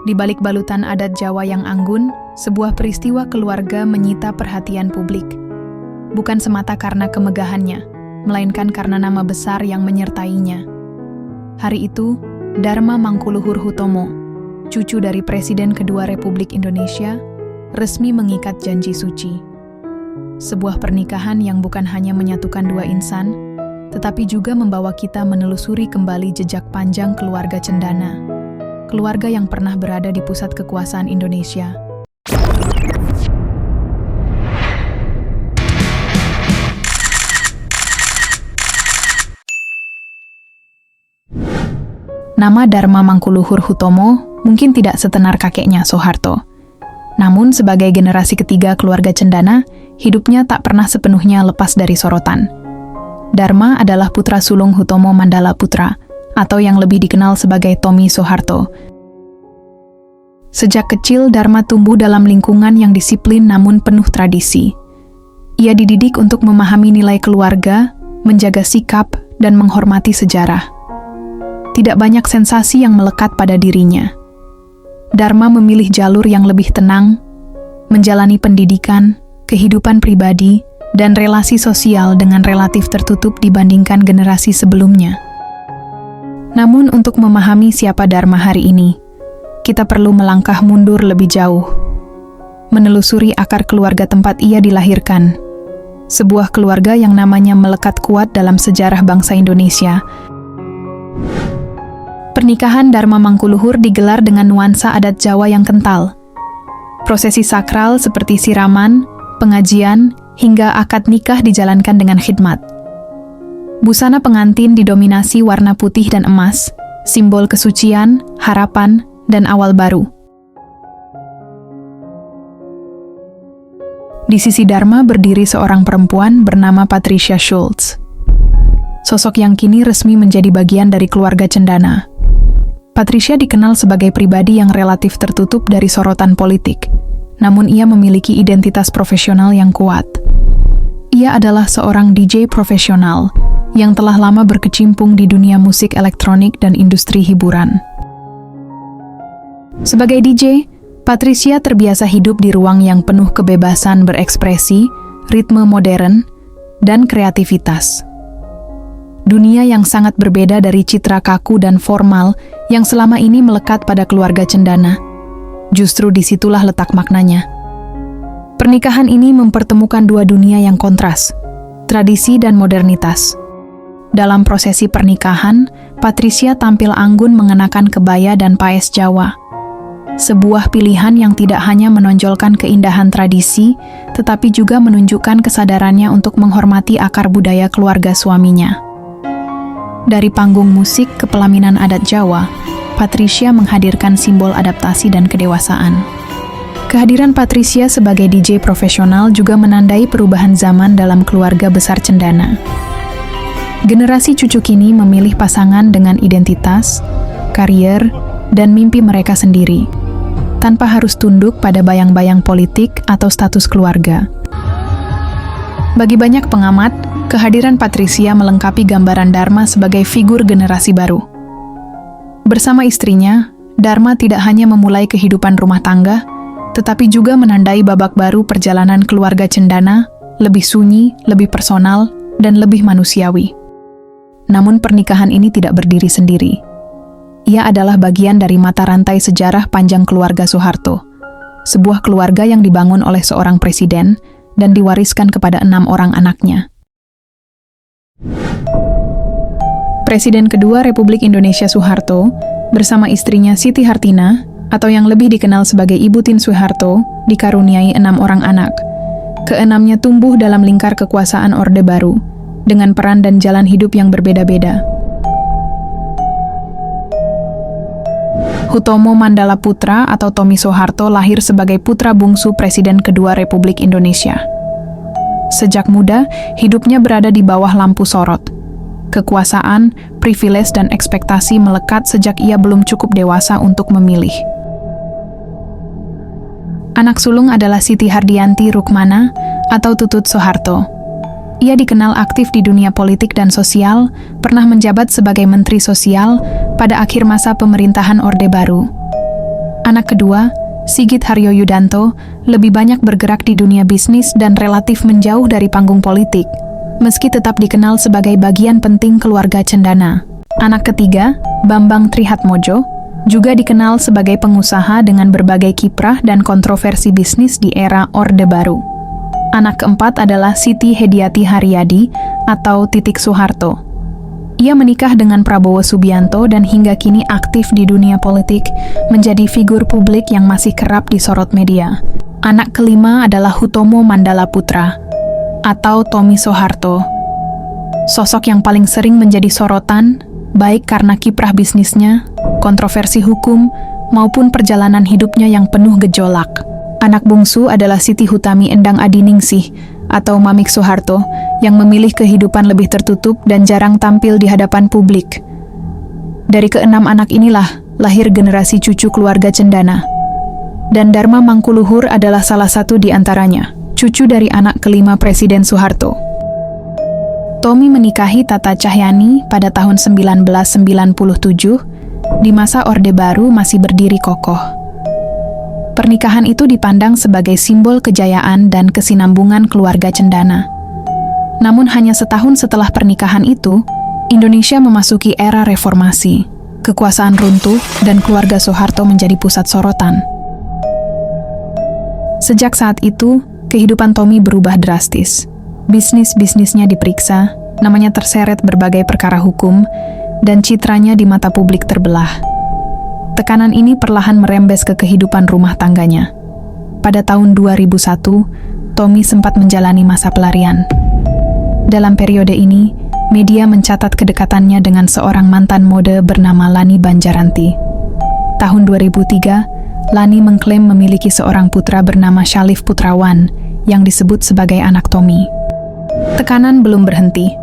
Di balik balutan adat Jawa yang anggun, sebuah peristiwa keluarga menyita perhatian publik. Bukan semata karena kemegahannya, melainkan karena nama besar yang menyertainya. Hari itu, Dharma Mangkuluhur Hutomo, cucu dari Presiden kedua Republik Indonesia, resmi mengikat janji suci. Sebuah pernikahan yang bukan hanya menyatukan dua insan, tetapi juga membawa kita menelusuri kembali jejak panjang keluarga Cendana, keluarga yang pernah berada di pusat kekuasaan Indonesia. Nama Dharma Mangkuluhur Hutomo mungkin tidak setenar kakeknya Soeharto. Namun sebagai generasi ketiga keluarga Cendana, hidupnya tak pernah sepenuhnya lepas dari sorotan. Dharma adalah putra sulung Hutomo Mandala Putra, atau yang lebih dikenal sebagai Tommy Soeharto. Sejak kecil, Dharma tumbuh dalam lingkungan yang disiplin namun penuh tradisi. Ia dididik untuk memahami nilai keluarga, menjaga sikap, dan menghormati sejarah. Tidak banyak sensasi yang melekat pada dirinya. Dharma memilih jalur yang lebih tenang, menjalani pendidikan, kehidupan pribadi, dan relasi sosial dengan relatif tertutup dibandingkan generasi sebelumnya. Namun untuk memahami siapa Dharma hari ini, kita perlu melangkah mundur lebih jauh, menelusuri akar keluarga tempat ia dilahirkan, sebuah keluarga yang namanya melekat kuat dalam sejarah bangsa Indonesia. Pernikahan Dharma Mangkuluhur digelar dengan nuansa adat Jawa yang kental. Prosesi sakral seperti siraman, pengajian, hingga akad nikah dijalankan dengan khidmat. Busana pengantin didominasi warna putih dan emas, simbol kesucian, harapan, dan awal baru. Di sisi Dharma berdiri seorang perempuan bernama Patricia Schultz. Sosok yang kini resmi menjadi bagian dari keluarga Cendana. Patricia dikenal sebagai pribadi yang relatif tertutup dari sorotan politik, namun ia memiliki identitas profesional yang kuat. Ia adalah seorang DJ profesional yang telah lama berkecimpung di dunia musik elektronik dan industri hiburan. Sebagai DJ, Patricia terbiasa hidup di ruang yang penuh kebebasan berekspresi, ritme modern, dan kreativitas. Dunia yang sangat berbeda dari citra kaku dan formal yang selama ini melekat pada keluarga Cendana. Justru disitulah letak maknanya. Pernikahan ini mempertemukan dua dunia yang kontras, tradisi dan modernitas. Dalam prosesi pernikahan, Patricia tampil anggun mengenakan kebaya dan paes Jawa. Sebuah pilihan yang tidak hanya menonjolkan keindahan tradisi, tetapi juga menunjukkan kesadarannya untuk menghormati akar budaya keluarga suaminya. Dari panggung musik ke pelaminan adat Jawa, Patricia menghadirkan simbol adaptasi dan kedewasaan. Kehadiran Patricia sebagai DJ profesional juga menandai perubahan zaman dalam keluarga besar Cendana. Generasi cucu kini memilih pasangan dengan identitas, karier, dan mimpi mereka sendiri, tanpa harus tunduk pada bayang-bayang politik atau status keluarga. Bagi banyak pengamat, kehadiran Patricia melengkapi gambaran Dharma sebagai figur generasi baru. Bersama istrinya, Dharma tidak hanya memulai kehidupan rumah tangga, tetapi juga menandai babak baru perjalanan keluarga Cendana, lebih sunyi, lebih personal, dan lebih manusiawi. Namun pernikahan ini tidak berdiri sendiri. Ia adalah bagian dari mata rantai sejarah panjang keluarga Soeharto, sebuah keluarga yang dibangun oleh seorang presiden dan diwariskan kepada 6 orang anaknya. Presiden kedua Republik Indonesia Soeharto bersama istrinya Siti Hartina, atau yang lebih dikenal sebagai Ibu Tien Soeharto, dikaruniai 6 orang anak. Keenamnya tumbuh dalam lingkar kekuasaan Orde Baru, dengan peran dan jalan hidup yang berbeda-beda. Hutomo Mandala Putra atau Tommy Soeharto lahir sebagai putra bungsu Presiden kedua Republik Indonesia. Sejak muda, hidupnya berada di bawah lampu sorot. Kekuasaan, privilege, dan ekspektasi melekat sejak ia belum cukup dewasa untuk memilih. Anak sulung adalah Siti Hardianti Rukmana atau Tutut Soeharto. Ia dikenal aktif di dunia politik dan sosial, pernah menjabat sebagai Menteri Sosial pada akhir masa pemerintahan Orde Baru. Anak kedua, Sigit Haryoyudanto, lebih banyak bergerak di dunia bisnis dan relatif menjauh dari panggung politik, meski tetap dikenal sebagai bagian penting keluarga Cendana. Anak ketiga, Bambang Trihatmojo, juga dikenal sebagai pengusaha dengan berbagai kiprah dan kontroversi bisnis di era Orde Baru. Anak keempat adalah Siti Hediati Haryadi atau Titik Soeharto. Ia menikah dengan Prabowo Subianto dan hingga kini aktif di dunia politik, menjadi figur publik yang masih kerap disorot media. Anak kelima adalah Hutomo Mandala Putra atau Tommy Soeharto. Sosok yang paling sering menjadi sorotan, baik karena kiprah bisnisnya, kontroversi hukum, maupun perjalanan hidupnya yang penuh gejolak. Anak bungsu adalah Siti Hutami Endang Adiningsih atau Mamik Soeharto yang memilih kehidupan lebih tertutup dan jarang tampil di hadapan publik. Dari keenam anak inilah lahir generasi cucu keluarga Cendana. Dan Dharma Mangkuluhur adalah salah satu di antaranya, cucu dari anak kelima Presiden Soeharto. Tommy menikahi Tata Cahyani pada tahun 1997 di masa Orde Baru masih berdiri kokoh. Pernikahan itu dipandang sebagai simbol kejayaan dan kesinambungan keluarga Cendana. Namun hanya setahun setelah pernikahan itu, Indonesia memasuki era reformasi. Kekuasaan runtuh dan keluarga Soeharto menjadi pusat sorotan. Sejak saat itu, kehidupan Tommy berubah drastis. Bisnisnya diperiksa, namanya terseret berbagai perkara hukum, dan citranya di mata publik terbelah. Tekanan ini perlahan merembes ke kehidupan rumah tangganya. Pada tahun 2001, Tommy sempat menjalani masa pelarian. Dalam periode ini, media mencatat kedekatannya dengan seorang mantan mode bernama Lani Banjaranti. Tahun 2003, Lani mengklaim memiliki seorang putra bernama Syalif Putrawan yang disebut sebagai anak Tommy. Tekanan belum berhenti.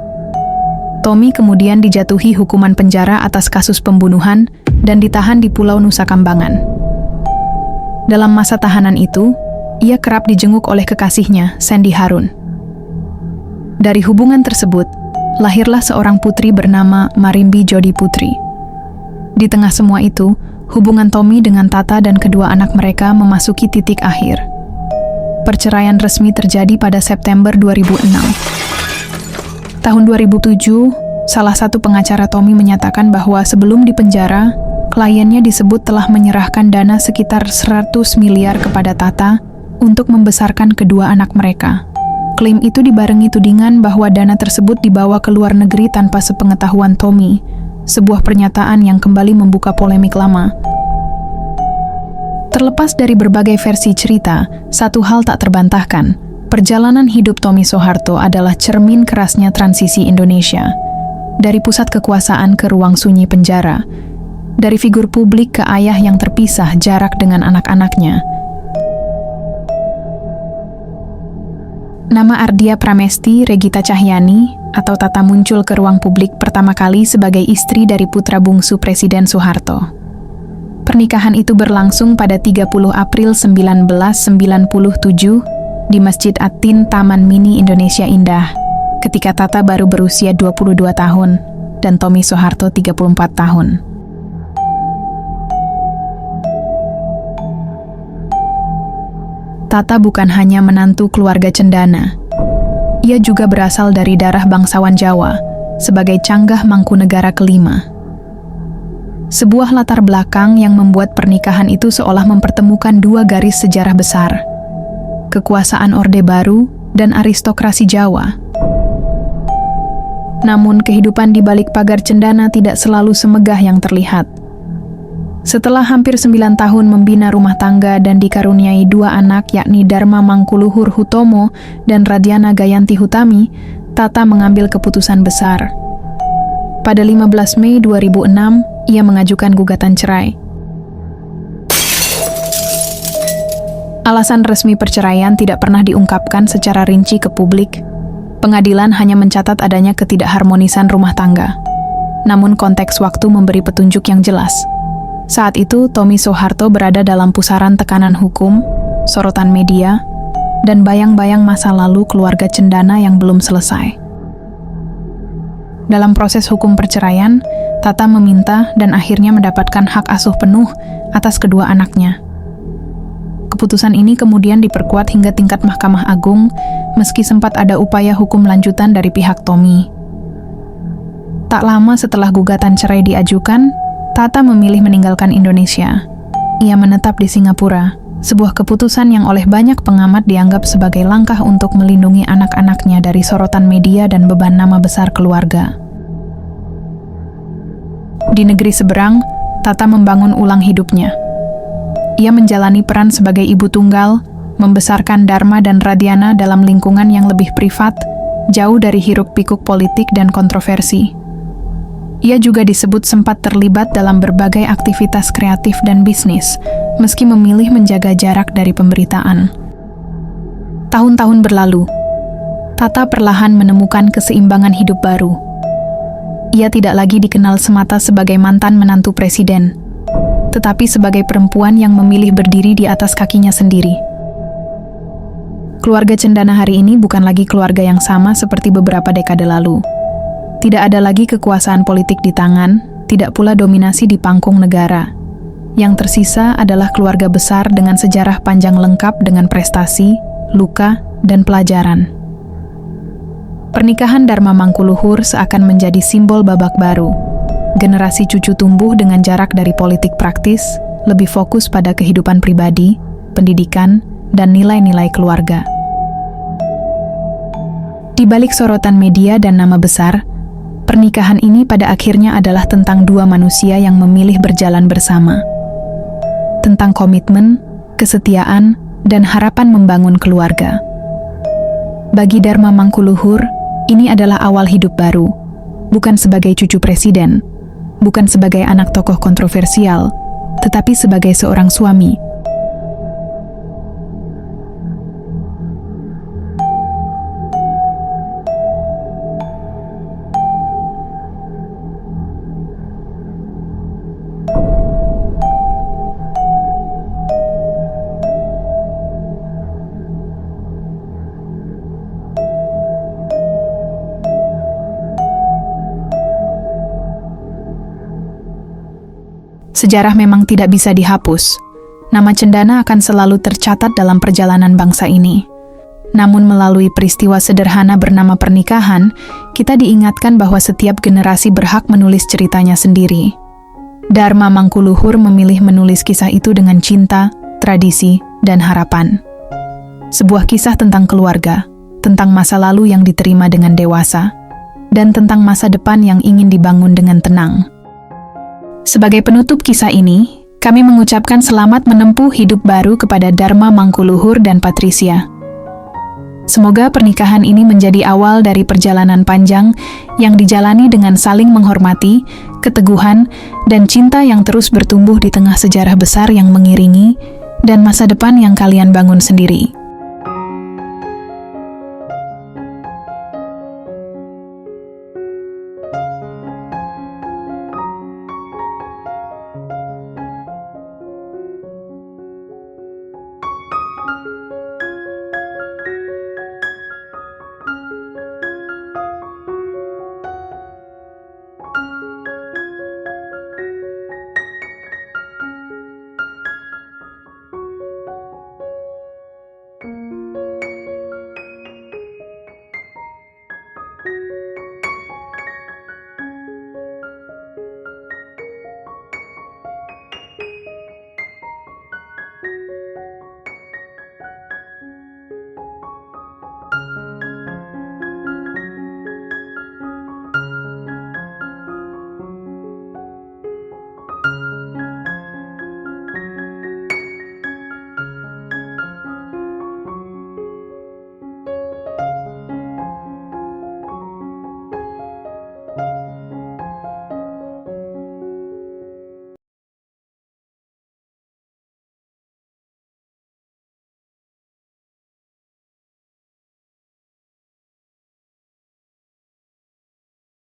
Tommy kemudian dijatuhi hukuman penjara atas kasus pembunuhan dan ditahan di Pulau Nusa Kambangan. Dalam masa tahanan itu, ia kerap dijenguk oleh kekasihnya, Sandy Harun. Dari hubungan tersebut, lahirlah seorang putri bernama Marimbi Jodi Putri. Di tengah semua itu, hubungan Tommy dengan Tata dan kedua anak mereka memasuki titik akhir. Perceraian resmi terjadi pada September 2006. Tahun 2007, salah satu pengacara Tommy menyatakan bahwa sebelum dipenjara, kliennya disebut telah menyerahkan dana sekitar 100 miliar kepada Tata untuk membesarkan kedua anak mereka. Klaim itu dibarengi tudingan bahwa dana tersebut dibawa ke luar negeri tanpa sepengetahuan Tommy, sebuah pernyataan yang kembali membuka polemik lama. Terlepas dari berbagai versi cerita, satu hal tak terbantahkan. Perjalanan hidup Tommy Soeharto adalah cermin kerasnya transisi Indonesia. Dari pusat kekuasaan ke ruang sunyi penjara. Dari figur publik ke ayah yang terpisah jarak dengan anak-anaknya. Nama Ardia Pramesti Regita Cahyani atau Tata muncul ke ruang publik pertama kali sebagai istri dari putra bungsu Presiden Soeharto. Pernikahan itu berlangsung pada 30 April 1997 di Masjid At-Tin Taman Mini Indonesia Indah, ketika Tata baru berusia 22 tahun dan Tommy Soeharto 34 tahun. Tata bukan hanya menantu keluarga Cendana. Ia juga berasal dari darah bangsawan Jawa, sebagai Canggah Mangkunegara kelima. Sebuah latar belakang yang membuat pernikahan itu seolah mempertemukan dua garis sejarah besar. Kekuasaan Orde Baru dan aristokrasi Jawa. Namun kehidupan di balik pagar Cendana tidak selalu semegah yang terlihat. Setelah hampir 9 tahun membina rumah tangga dan dikaruniai 2 anak yakni Dharma Mangkuluhur Hutomo dan Radiana Gayanti Hutami, Tata mengambil keputusan besar. Pada 15 Mei 2006, ia mengajukan gugatan cerai. Alasan resmi perceraian tidak pernah diungkapkan secara rinci ke publik. Pengadilan hanya mencatat adanya ketidakharmonisan rumah tangga. Namun konteks waktu memberi petunjuk yang jelas. Saat itu, Tommy Soeharto berada dalam pusaran tekanan hukum, sorotan media, dan bayang-bayang masa lalu keluarga Cendana yang belum selesai. Dalam proses hukum perceraian, Tata meminta dan akhirnya mendapatkan hak asuh penuh atas kedua anaknya. Keputusan ini kemudian diperkuat hingga tingkat Mahkamah Agung, meski sempat ada upaya hukum lanjutan dari pihak Tommy. Tak lama setelah gugatan cerai diajukan, Tata memilih meninggalkan Indonesia. Ia menetap di Singapura, sebuah keputusan yang oleh banyak pengamat dianggap sebagai langkah untuk melindungi anak-anaknya dari sorotan media dan beban nama besar keluarga. Di negeri seberang, Tata membangun ulang hidupnya. Ia menjalani peran sebagai ibu tunggal, membesarkan Dharma dan Radiana dalam lingkungan yang lebih privat, jauh dari hiruk-pikuk politik dan kontroversi. Ia juga disebut sempat terlibat dalam berbagai aktivitas kreatif dan bisnis, meski memilih menjaga jarak dari pemberitaan. Tahun-tahun berlalu, Tata perlahan menemukan keseimbangan hidup baru. Ia tidak lagi dikenal semata sebagai mantan menantu presiden, tetapi sebagai perempuan yang memilih berdiri di atas kakinya sendiri. Keluarga Cendana hari ini bukan lagi keluarga yang sama seperti beberapa dekade lalu. Tidak ada lagi kekuasaan politik di tangan, tidak pula dominasi di panggung negara. Yang tersisa adalah keluarga besar dengan sejarah panjang lengkap dengan prestasi, luka, dan pelajaran. Pernikahan Dharma Mangkuluhur seakan menjadi simbol babak baru. Generasi cucu tumbuh dengan jarak dari politik praktis, lebih fokus pada kehidupan pribadi, pendidikan, dan nilai-nilai keluarga. Di balik sorotan media dan nama besar, pernikahan ini pada akhirnya adalah tentang dua manusia yang memilih berjalan bersama. Tentang komitmen, kesetiaan, dan harapan membangun keluarga. Bagi Dharma Mangkuluhur, ini adalah awal hidup baru, bukan sebagai cucu presiden, bukan sebagai anak tokoh kontroversial, tetapi sebagai seorang suami. Sejarah memang tidak bisa dihapus. Nama Cendana akan selalu tercatat dalam perjalanan bangsa ini. Namun melalui peristiwa sederhana bernama pernikahan, kita diingatkan bahwa setiap generasi berhak menulis ceritanya sendiri. Dharma Mangkuluhur memilih menulis kisah itu dengan cinta, tradisi, dan harapan. Sebuah kisah tentang keluarga, tentang masa lalu yang diterima dengan dewasa, dan tentang masa depan yang ingin dibangun dengan tenang. Sebagai penutup kisah ini, kami mengucapkan selamat menempuh hidup baru kepada Dharma Mangkuluhur dan Patricia. Semoga pernikahan ini menjadi awal dari perjalanan panjang yang dijalani dengan saling menghormati, keteguhan, dan cinta yang terus bertumbuh di tengah sejarah besar yang mengiringi dan masa depan yang kalian bangun sendiri.